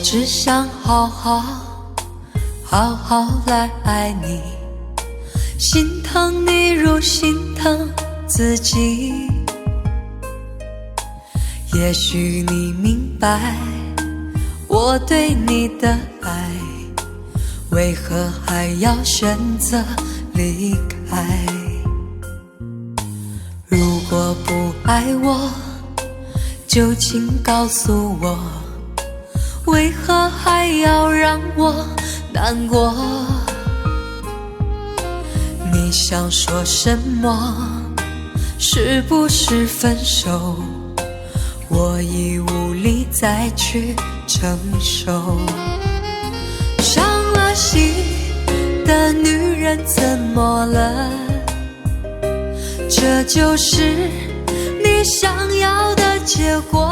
只想好好来爱你，心疼你如心疼自己。也许你明白我对你的爱，为何还要选择离开？如果不爱我，就请告诉我，为何还要让我难过？你想说什么？是不是分手？我已无力再去承受。伤了心的女人怎么了？这就是你想要的结果。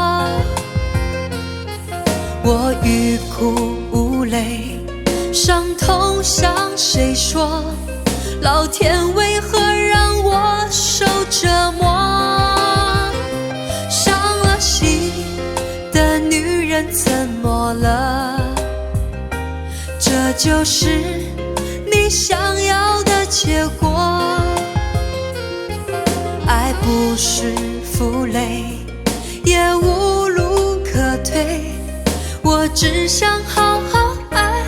我欲哭无泪，伤痛向谁说？老天为何让我受折磨？伤了心的女人怎么了？这就是你想要的结果。爱不是负累，也无路可退，我只想好好爱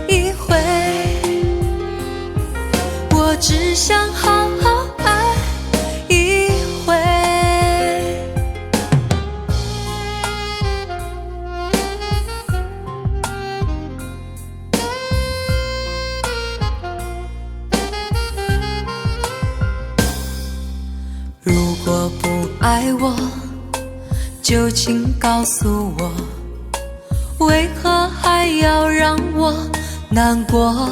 一回，我只想好好爱一回。如果不爱我，就请告诉我，为何还要让我难过？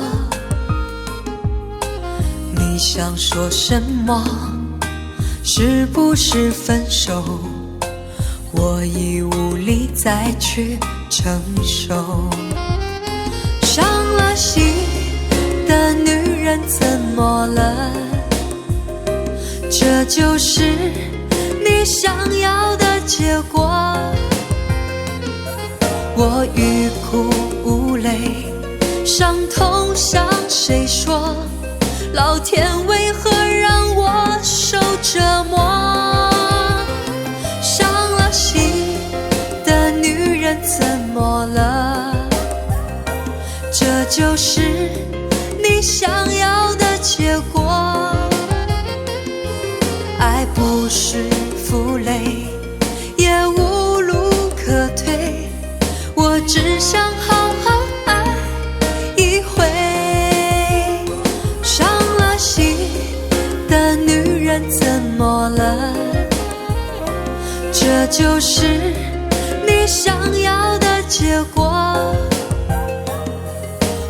你想说什么？是不是分手？我已无力再去承受。伤了心的女人怎么了？这就是你想要的结果。我欲哭无泪，伤痛向谁说？老天为何让我受折磨？伤了心的女人怎么了？这就是你想要的结果。爱不是负累，也无路可退，我只想好好爱一回。伤了心的女人怎么了？这就是你想要的结果。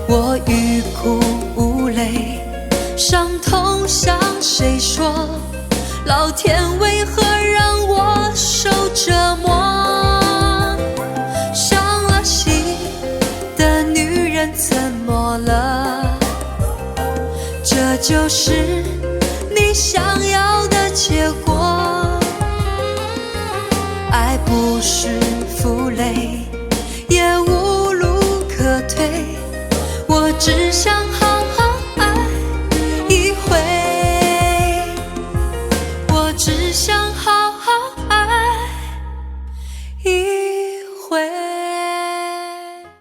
我欲哭无泪，伤痛向谁说？老天为何让我受折磨？伤了心的女人怎么了？这就是你想要的结果。爱不是负累，也无路可退，我只想好